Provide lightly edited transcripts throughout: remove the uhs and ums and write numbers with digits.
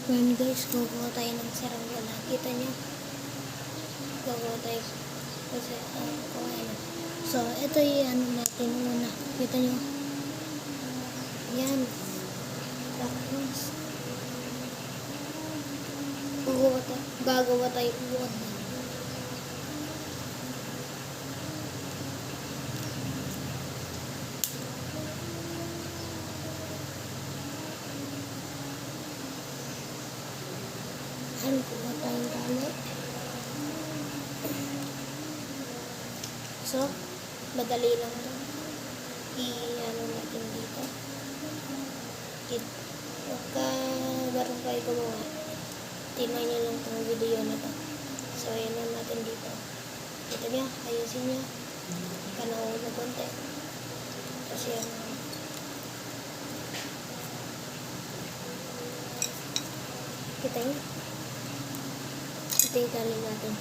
Ngayon guys, kukuha tayo ng saranggola. Kita nyo? Kukuha tayo. Kasi, kuha na. So, ito yung ano natin una. Kita nyo? Yan. Tapos, gagawa tayo uod. Ano kuha tayong gamit? So, madali lang ito. I-ano natin dito. Pagka marunong kayo gumawa, tingnan nyo lang itong video na ito. So, ayan na natin dito. Kita nyo, ayusin nyo. Panahon na konti. Kasi yan. Kita nyo? Ito yung kanin natin.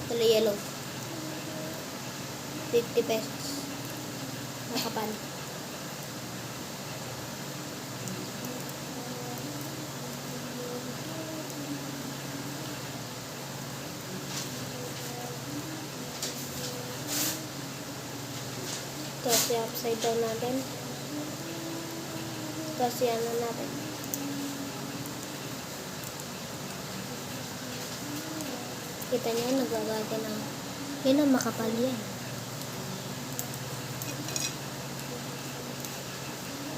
Ito na yellow. 50 pesos. Nakapal. Tapos i-upside down natin. Tapos i-ano natin. Kita nyo, nagagati na. Yan ang makapal yan.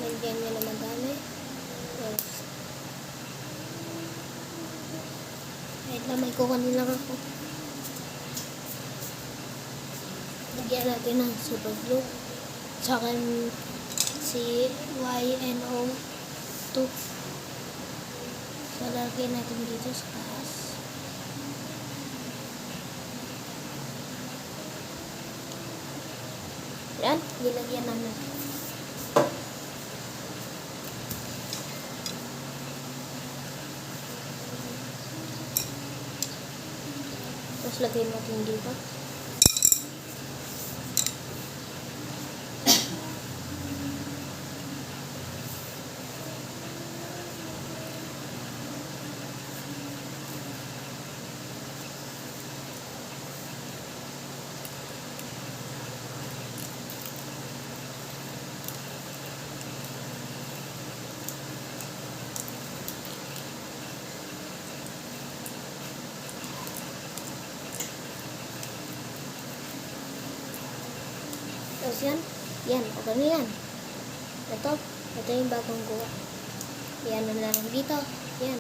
Lagyan nyo na madami. Yes. Kahit lang may kukunin lang ako. Lagyan natin ng super glue. Tsaka si YNO2. So, lagyan natin dito sa taas. Yan, nilagyan namin. Tapos lagay natin dito. Tapos yan, okay na yan. Ito yung bagong gawa. Yan na lang dito.